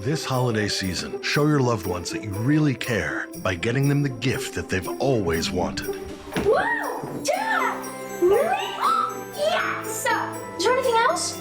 This holiday season, show your loved ones that you really care by getting them the gift that they've always wanted. Wow! Dad! Really? Yes! Is there anything else?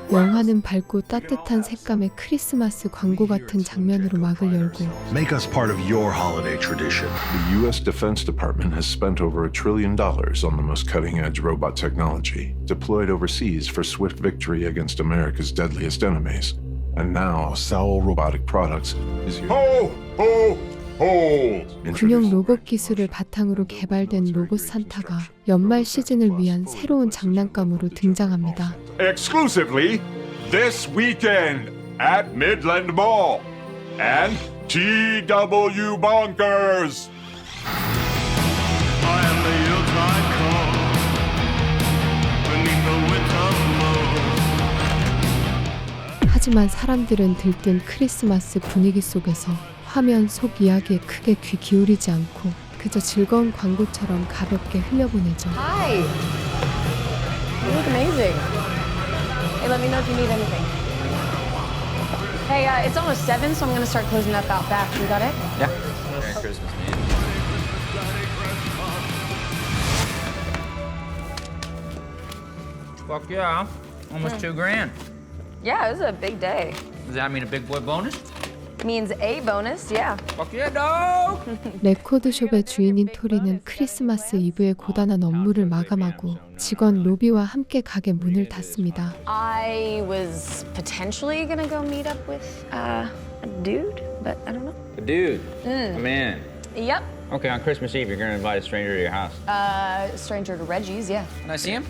영화는 밝고 따뜻한 색감의 크리스마스 광고 같은 장면으로 막을 열고 Make us part of your holiday tradition. The U.S. Defense Department has spent over $1 trillion on the most cutting-edge robot technology, deployed overseas for swift victory against America's deadliest enemies. And now, Sowell Robotic Products is here. Ho, ho, ho! 군용 로봇 기술을 바탕으로 개발된 로봇 산타가 연말 시즌을 위한 새로운 장난감으로 등장합니다. Exclusively this weekend at Midland Mall and TW Bonkers. I am the Yuletide cold beneath the winter moon. 하지만 사람들은 들뜬 크리스마스 분위기 속에서 화면 속 이야기에 크게 귀 기울이지 않고 그저 즐거운 광고처럼 가볍게 흘려보내죠. Hi. You look amazing. Hey, let me know if you need anything. Hey, it's almost 7, so I'm gonna start closing up out back. You got it? Yeah. Merry Christmas, man. Fuck yeah. Almost $2,000. Yeah, this is a big day. Does that mean a big boy bonus? Means a bonus, yeah. Fuck yeah, dog! 레코드숍의 주인인 토리는 크리스마스 이브의 고단한 업무를 마감하고 직원 로비와 함께 가게 문을 닫습니다. I was potentially gonna go meet up with a dude, but I don't know. A dude. A man. Yep. Okay, on Christmas Eve, you're gonna invite a stranger to your house. Stranger to Reggie's, yeah. Can I see him?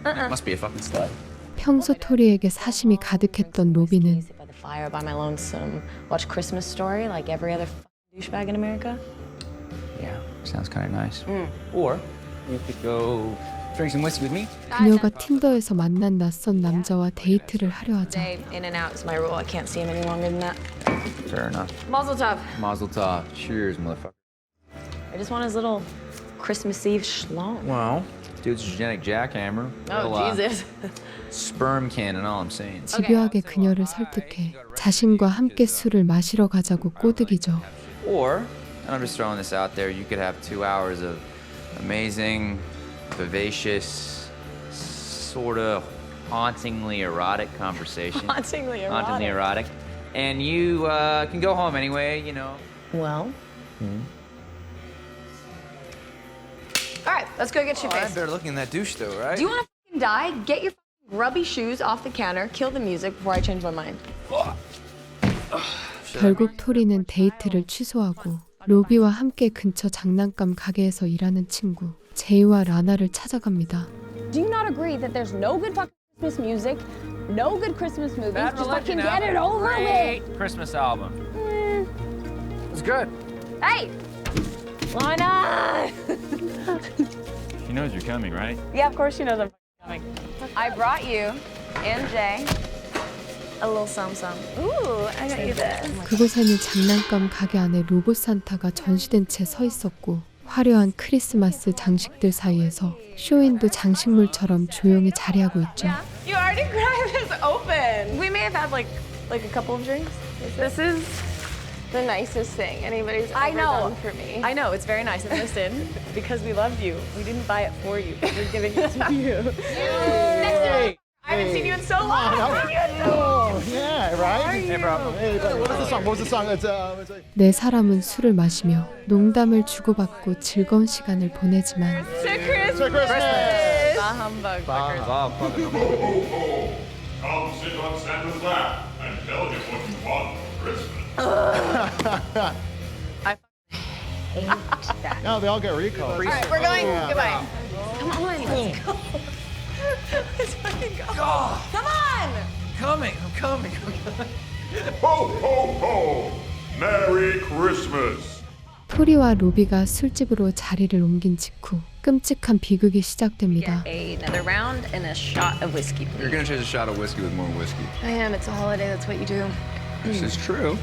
Must be a fucking slut. 평소 토리에게 사심이 가득했던 로비는 Sit by the fire by my lonesome, watch Christmas Story like every other douchebag in America. Yeah, sounds kind of nice. Or you could go drink some whiskey with me. 그녀가 틴더에서 만난 낯선 남자와 데이트를 하려 하자 Stay in and out is my rule. I can't see him any longer than that. Fair enough. Mazel tov. Mazel tov. Cheers, motherfucker. I just want his little Christmas Eve schlong. Well, dude's a genetic jackhammer. Oh, Little, Jesus. Sperm cannon, all I'm saying. 집요하게 그녀를 설득해 자신과 함께 술을 마시러 가자고 꼬드기죠. Or, and I'm just throwing this out there, you could have 2 hours of amazing, vivacious, sort of hauntingly erotic conversation. Hauntingly erotic. Hauntingly erotic. And you can go home anyway, you know. Well. All right, let's go get shit I'm faced. better looking than that douche, though, right? Do you want to fucking die? Get your fucking grubby shoes off the counter, kill the music before I change my mind. 결국 토리는 데이트를 취소하고 로비와 함께 근처 장난감 가게에서 일하는 친구 제이와 라나를 찾아갑니다. Do you not agree that there's no good fucking Christmas music, no good Christmas movies? Just fucking get it over with. Christmas album. It's good. Hey, why not? He knows you're coming, right? Yeah, of course she knows I'm coming. I brought you and Jay a little something. Ooh, I got you this. 그곳에는 장난감 가게 안에 로봇 산타가 전시된 채 서 있었고 화려한 크리스마스 장식들 사이에서 쇼윈도 장식물처럼 조용히 자리하고 있죠. You already cracked this open. We may have had like a couple of drinks. This is the nicest thing anybody's ever done for me. I know, it's very nice. And listen, because we loved you, we didn't buy it for you. We're giving it to you. Next time, I haven't seen you in so long. Yeah, right? Hey, bro. Hey, buddy, what was the song? What was the song? It's 네 사람은 술을 마시며 농담을 주고받고 즐거운 시간을 보내지만 Christmas. Bah humbug. Wow, fucking Come sit on Santa's lap and tell him what you want for Christmas. no, they all get recalled. All right, we're going. Goodbye. Yeah. Come on, let's go. Let's fucking go. Come on. I'm coming. Ho, ho, ho! Merry Christmas! 토리와 로비가 술집으로 자리를 옮긴 직후 끔찍한 비극이 시작됩니다. Another round and a shot of whiskey, please. You're gonna chase a shot of whiskey with more whiskey. I am. It's a holiday. That's what you do. This is true.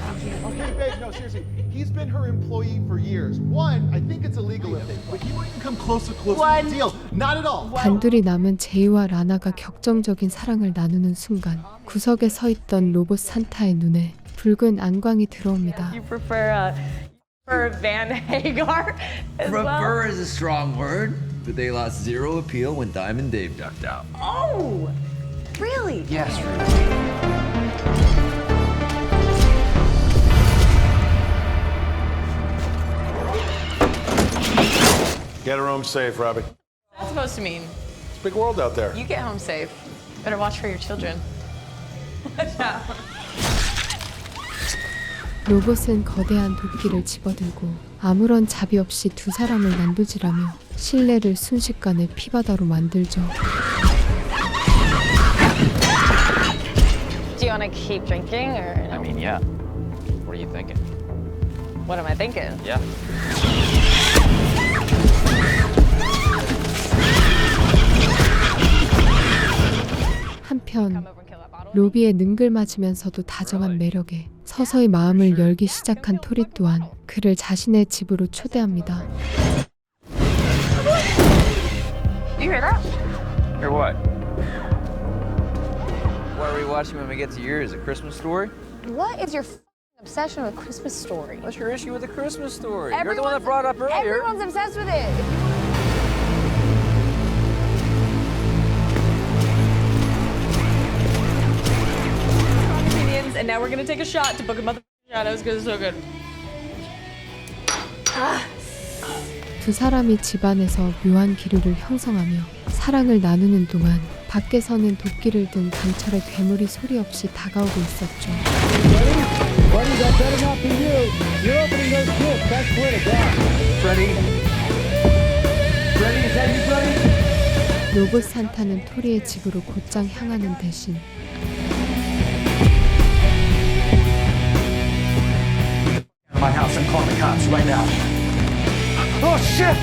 Okay, babe, no, seriously. He's been her employee for years. One, I think it's illegal if they, but he wouldn't come close to the deal. Not at all. 단둘이 남은 제이와 라나가 격정적인 사랑을 나누는 순간 구석에 서 있던 로봇 산타의 눈에 붉은 안광이 들어옵니다. You prefer Van Hagar as well? Prefer is a strong word, but they lost zero appeal when Diamond Dave ducked out. Oh, really? Yes, Ruby. Get her home safe, Robbie. What's that supposed to mean? It's a big world out there. You get home safe. Better watch for your children. Watch out. 로봇은 거대한 도끼를 집어들고 아무런 자비 없이 두 사람을 난도질하며 실내를 순식간에 피바다로 만들죠. Do you want to keep drinking or? I mean, yeah. What are you thinking? What am I thinking? Yeah. 한편 로비의 능글맞으면서도 다정한 매력에 서서히 마음을 열기 시작한 토리 또한 그를 자신의 집으로 초대합니다. You hear that? Hear what? What are we watching when we get to yours? A Christmas Story? What is your obsession with Christmas Story? What's your issue with the Christmas Story? You're the one that brought it up earlier. Everyone's obsessed with it. And now we're gonna take a shot to Book of Mother Shadows because it's so good. 두 사람이 집안에서 묘한 기류를 형성하며 사랑을 나누는 동안 밖에서는 도끼를 든 강철의 괴물이 소리 없이 다가오고 있었죠. 로봇 산타는 토리의 집으로 곧장 향하는 대신 My house, I'm calling the cops right now. Oh shit!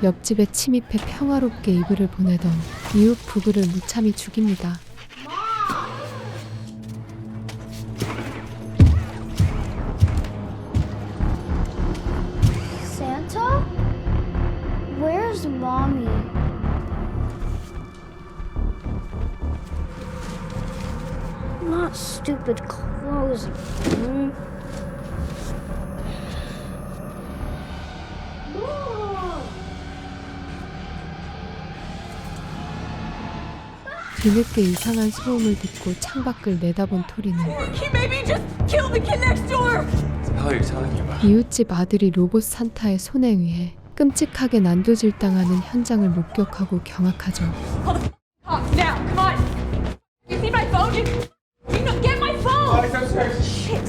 옆집에 침입해 평화롭게 이불을 보내던 이웃 부부를 무참히 죽입니다. Santa? Where's Mommy? Not stupid clothes. 뒤늦게 이상한 소음을 듣고 창밖을 내다본 토리는 He made me just kill the kid next door. What the hell are you telling me about? 이웃집 아들이 로봇 산타의 손에 의해 끔찍하게 난도질 당하는 현장을 목격하고 경악하죠. Call the cops now. Come on. You see my phone? You know, get my phone. Shit.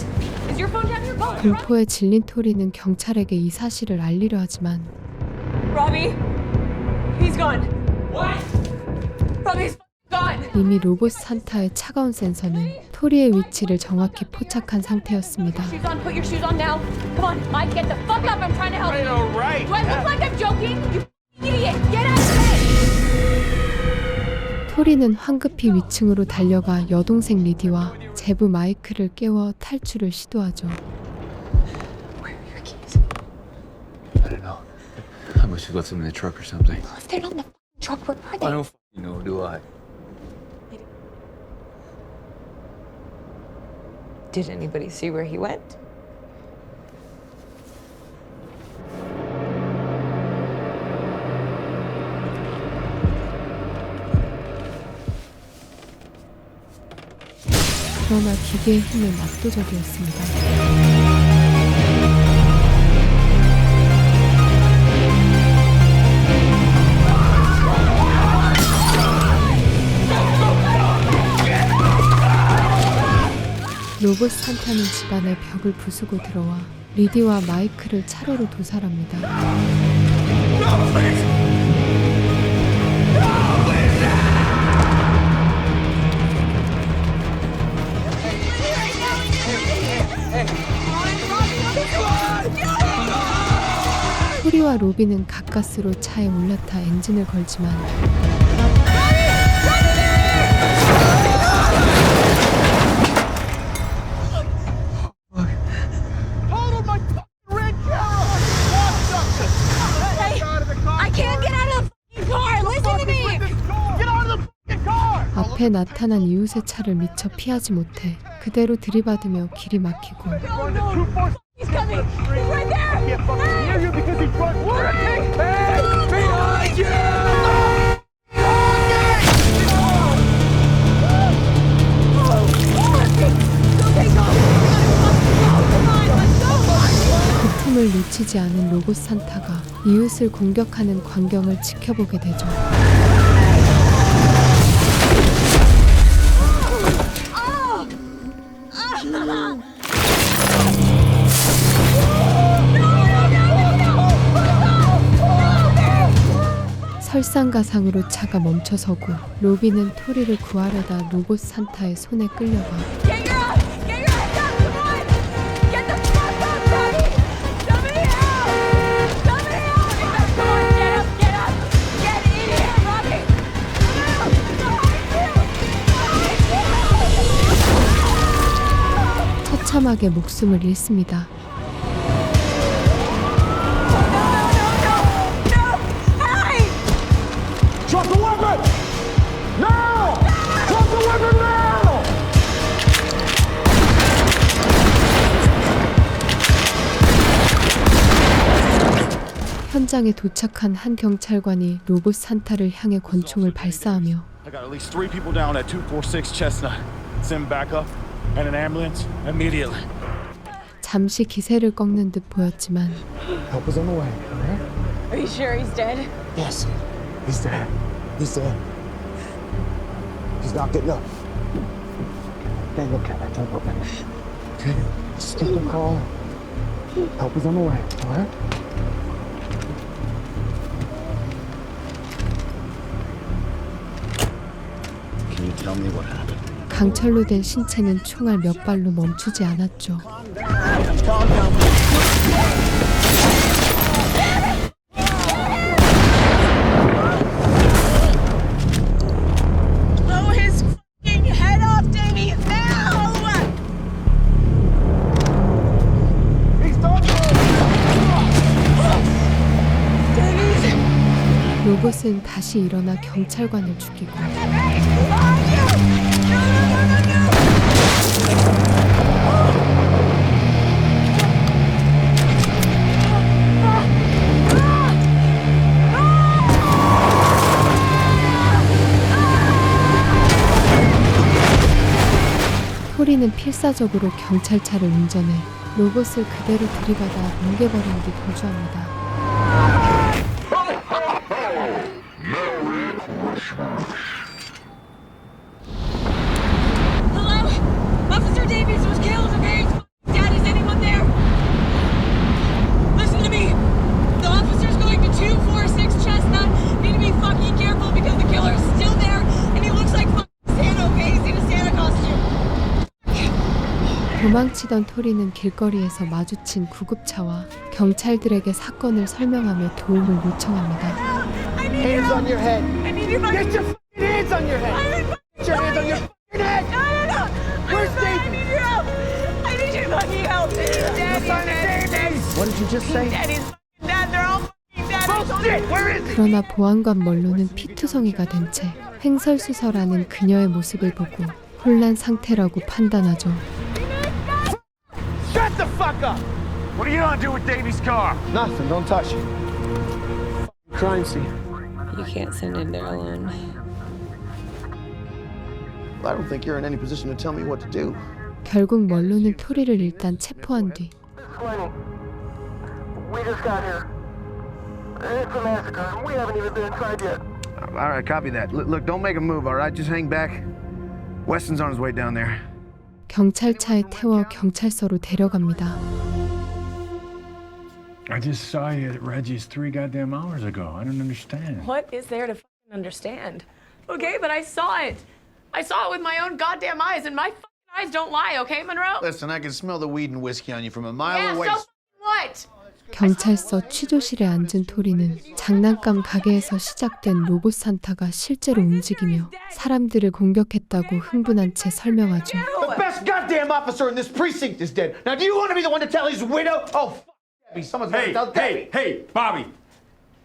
Is your phone down your phone? 공포에 질린 토리는 경찰에게 이 사실을 알리려 하지만 Robbie, he's gone. What? Robbie's gone. 이미 로봇 산타의 차가운 센서는 토리의 위치를 정확히 포착한 상태였습니다. Shoes on. Put your shoes on now. Come on, Mike. Get the fuck up. I'm trying to help you. Right. Do I look like I'm joking? You idiot. Get out of bed. 토리는 황급히 위층으로 달려가 여동생 리디와 제부 마이크를 깨워 탈출을 시도하죠. I don't know. I must have left them in the truck or something. If they're not in the truck, where are they? I don't know, do I? Did anybody see where he went? 그러나 기계의 힘은 압도적이었습니다. 로봇 산타는 집안의 벽을 부수고 들어와 리디와 마이크를 차로로 도살합니다. 토리와 로비는 가까스로 차에 올라타 엔진을 걸지만 앞에 나타난 이웃의 차를 미처 피하지 못해 그대로 들이받으며 길이 막히고 그 틈을 놓치지 않은 로봇 산타가 이웃을 공격하는 광경을 지켜보게 되죠. 설상가상으로 차가 멈춰서고 로비는 토리를 구하려다 로봇 산타의 손에 끌려가 처참하게 목숨을 잃습니다. Drop the weapon! Now! Drop the weapon now! 현장에 도착한 한 경찰관이 로봇 산타를 향해 권총을 발사하며 I got at least 3 people down at 246 Chestnut. Send backup and an ambulance immediately. 잠시 기세를 꺾는 듯 보였지만 Help is on the way, alright? Are you sure he's dead? Yes. He's dead. He's dead. He's not getting up. Hey, look at it. Don't look at it. Okay? Just keep him calm. Help is on the way, alright? Can you tell me what happened? 강철로 된 신체는 총알 몇 발로 멈추지 않았죠. Calm down. Blow his fucking head off, Davey! Now! He's done. 로봇은 다시 일어나 경찰관을 죽이고 토리는 필사적으로 경찰차를 운전해 로봇을 그대로 들이받아 뭉개버린 뒤 도주합니다. Hello? Officer Davies was killed, okay? Dad, is anyone there? Listen to me. The officer's going to 246 Chestnut. Need to be fucking careful because the killer's still there and he looks like fucking Santa, okay? He's in a Santa costume. 도망치던 토리는 길거리에서 마주친 구급차와 경찰들에게 사건을 설명하며 도움을 요청합니다. Hands on your head. I need your fucking... Get your fucking hands on your head. Get your hands on your fucking head. No. Where's I Davey? need your help. I need your fucking help. Daddy's What did you just say? Daddy's fucking dead. They're all fucking dead. Bullshit! Where is he? 그러나 보안관 멀로는 피투성이가 된 채 횡설수설하는 그녀의 모습을 보고 혼란 상태라고 판단하죠. Shut the fuck up! What are you gonna do with Davey's car? Nothing. Don't touch it. Crime scene. You can't send him there alone. I don't think you're in any position to tell me what to do. 결국 멀로는 토리를 일단 체포한 뒤 We just got here. It's a massacre. We haven't even been inside yet. All right, copy that. Look, don't make a move, all right? Just hang back. Weston's on his way down there. 경찰차에 태워 경찰서로 데려갑니다. I just saw you at Reggie's 3 goddamn hours ago. I don't understand. What is there to fucking understand? Okay, but I saw it. I saw it with my own goddamn eyes, and my fucking eyes don't lie, okay, Monroe? Listen, I can smell the weed and whiskey on you from a mile Yeah, away. so what? 경찰서 취조실에 앉은 토리는 장난감 가게에서 시작된 로봇 산타가 실제로 움직이며 사람들을 공격했다고 흥분한 채 설명하죠. The best goddamn officer in this precinct is dead. Now, do you want to be the one to tell his widow? Oh, f*** someone's Hey, gonna tell hey, hey, Bobby.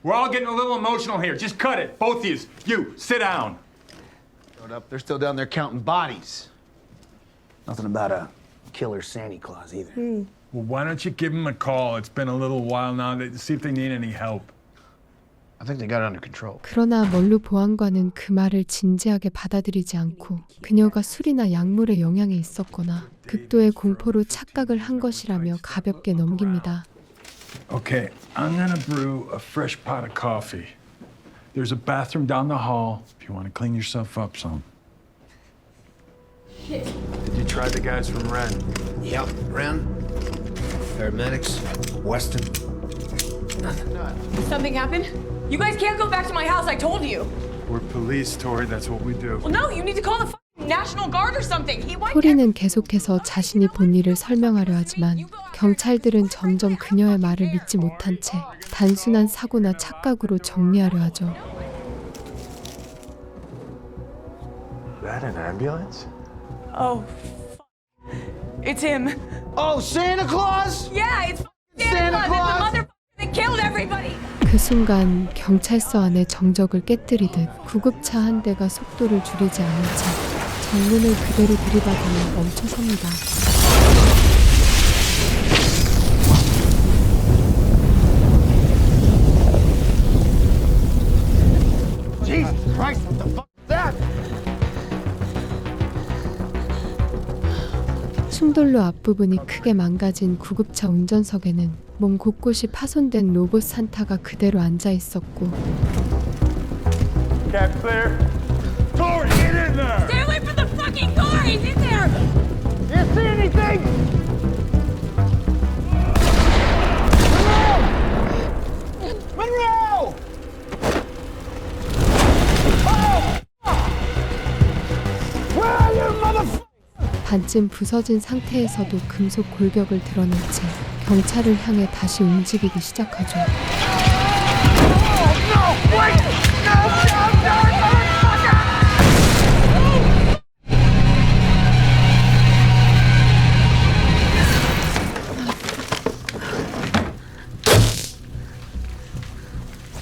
We're all getting a little emotional here. Just cut it. Both of you. You, sit down. Showed up. They're still down there counting bodies. Nothing about a killer Santa Claus either. Well, why don't you give them a call? It's been a little while now. See if they need any help. I think they got it under control. 그러나 멀루 보안관은 그 말을 진지하게 받아들이지 않고 그녀가 술이나 약물의 영향에 있었거나 극도의 공포로 착각을 한 것이라며 가볍게 넘깁니다. Okay, I'm gonna brew a fresh pot of coffee. There's a bathroom down the hall if you want to clean yourself up some. Did you try the guys from Ren? Yep, Ren. Paramedics. Weston. Something happened? You guys can't go back to my house, I told you. We're police, Tori. That's what we do. Well, no, you need to call the National Guard or something. He wiped 토리는 계속해서 자신이 본 일을 설명하려 하지만 경찰들은 점점 그녀의 말을 믿지 못한 채 단순한 사고나 착각으로 정리하려 하죠. That an ambulance? Oh, it's him. Oh, Santa Claus? Yeah, it's Santa Claus. It's the motherfucker that killed everybody. 그 순간 경찰서 안에 정적을 깨뜨리듯 구급차 한 대가 속도를 줄이지 않은 채 정문을 그대로 들이받으며 멈춰섭니다. Jesus Christ, what the fuck is that? 충돌로 앞부분이 크게 망가진 구급차 운전석에는 몸 곳곳이 파손된 로봇 산타가 그대로 앉아 있었고 Cat clear. Tori, get in there! Stay away from the fucking car. He's in there. You see anything? Monroe! Oh! Where are you, motherfucker? 반쯤 부서진 상태에서도 금속 골격을 드러낸 채 경찰을 향해 다시 움직이기 시작하죠.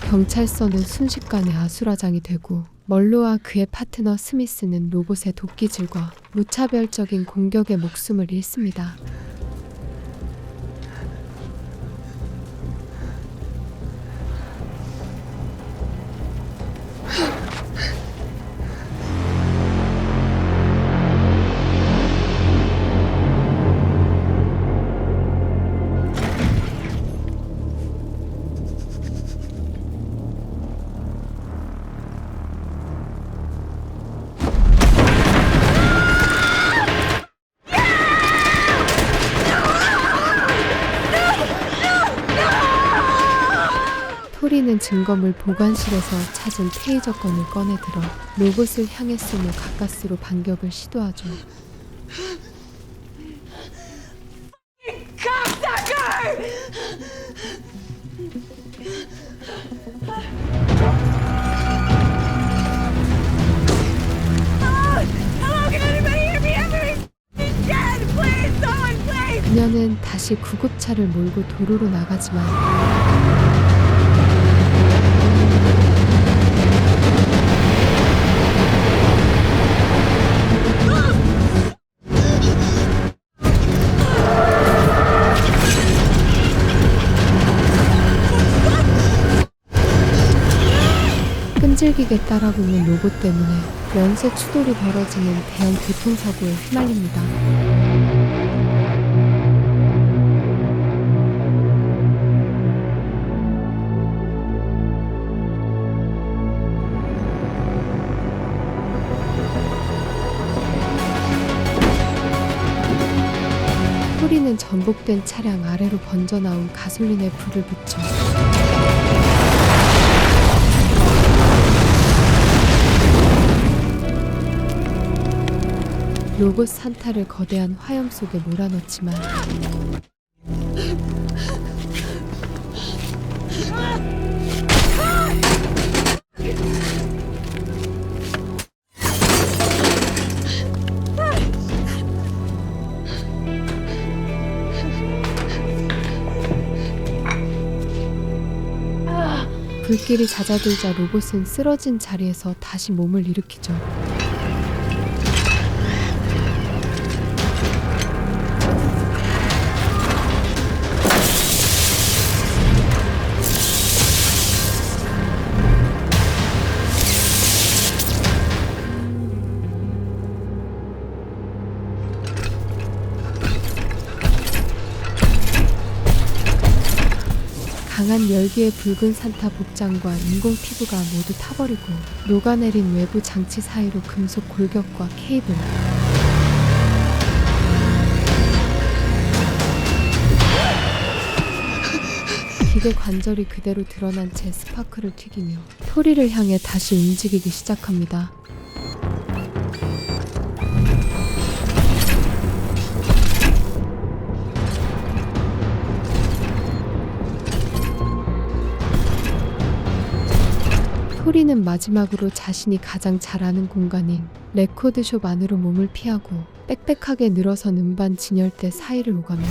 경찰서는 순식간에 아수라장이 되고 멀로와 그의 파트너 스미스는 로봇의 도끼질과 무차별적인 공격에 목숨을 잃습니다. 토리는 증거물 보관실에서 찾은 테이저건을 꺼내들어 로봇을 향해 쏘며 가까스로 반격을 시도하죠. Cocksucker! Hello, can anybody hear me? Everybody's dead! Please, someone, please! 그녀는 다시 구급차를 몰고 도로로 나가지만 끈질기게 따라붙는 로봇 때문에 연쇄 추돌이 벌어지는 대형 교통사고에 휘말립니다. 토리는 전복된 차량 아래로 번져나온 가솔린에 불을 붙여 로봇 산타를 거대한 화염 속에 몰아넣지만 불길이 잦아들자 로봇은 쓰러진 자리에서 다시 몸을 일으키죠. 강한 열기의 붉은 산타 복장과 인공 피부가 모두 타버리고 녹아내린 외부 장치 사이로 금속 골격과 케이블, 기대 관절이 그대로 드러난 채 스파크를 튀기며 토리를 향해 다시 움직이기 시작합니다. 토리는 마지막으로 자신이 가장 잘 아는 공간인 레코드숍 안으로 몸을 피하고 빽빽하게 늘어선 음반 진열대 사이를 오가며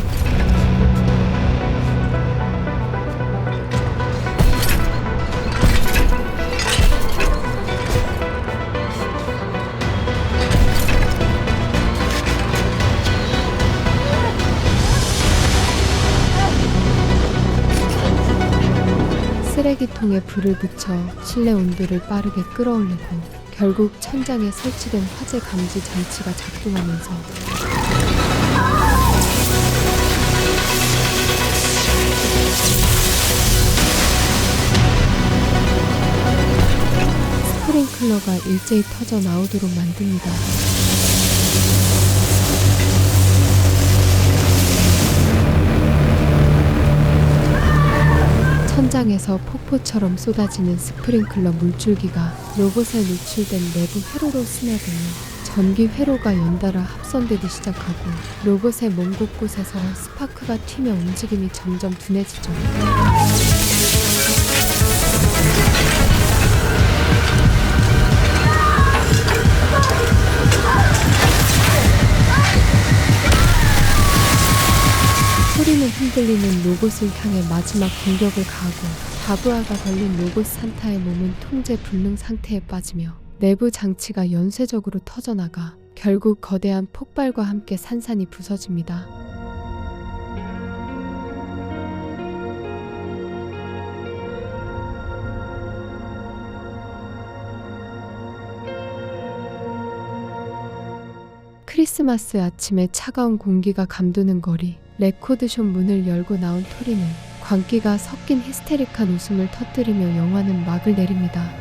쓰레기통에 불을 붙여 실내 온도를 빠르게 끌어올리고 결국 천장에 설치된 화재 감지 장치가 작동하면서 스프링클러가 일제히 터져 나오도록 만듭니다. 천장에서 폭포처럼 쏟아지는 스프링클러 물줄기가 로봇에 노출된 내부 회로로 스며들며 전기 회로가 연달아 합선되기 시작하고 로봇의 몸 곳곳에서 스파크가 튀며 움직임이 점점 둔해지죠. 토리는 흔들리는 로봇을 향해 마지막 공격을 가하고 바브아가 걸린 로봇 산타의 몸은 통제 불능 상태에 빠지며 내부 장치가 연쇄적으로 터져나가 결국 거대한 폭발과 함께 산산이 부서집니다. 크리스마스 아침에 차가운 공기가 감도는 거리, 레코드숍 문을 열고 나온 토리는 광기가 섞인 히스테릭한 웃음을 터뜨리며 영화는 막을 내립니다.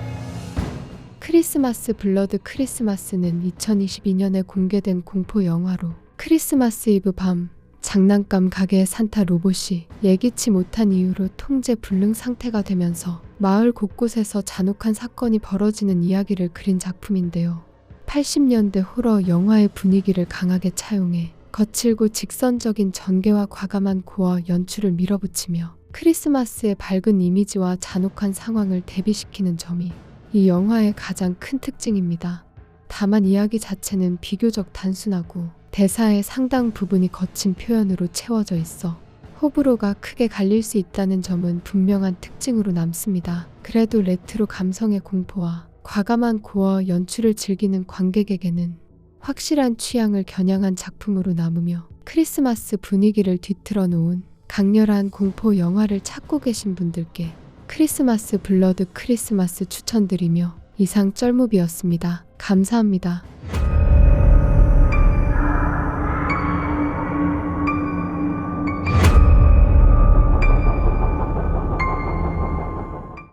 크리스마스 블러드 크리스마스는 2022년에 공개된 공포 영화로 크리스마스 이브 밤 장난감 가게의 산타 로봇이 예기치 못한 이유로 통제 불능 상태가 되면서 마을 곳곳에서 잔혹한 사건이 벌어지는 이야기를 그린 작품인데요. 80년대 호러 영화의 분위기를 강하게 차용해 거칠고 직선적인 전개와 과감한 고어 연출을 밀어붙이며 크리스마스의 밝은 이미지와 잔혹한 상황을 대비시키는 점이 이 영화의 가장 큰 특징입니다. 다만 이야기 자체는 비교적 단순하고 대사의 상당 부분이 거친 표현으로 채워져 있어 호불호가 크게 갈릴 수 있다는 점은 분명한 특징으로 남습니다. 그래도 레트로 감성의 공포와 과감한 고어 연출을 즐기는 관객에게는 확실한 취향을 겨냥한 작품으로 남으며 크리스마스 분위기를 뒤틀어 놓은 강렬한 공포 영화를 찾고 계신 분들께 크리스마스 블러드 크리스마스 추천드리며 이상 쩔무비였습니다. 감사합니다.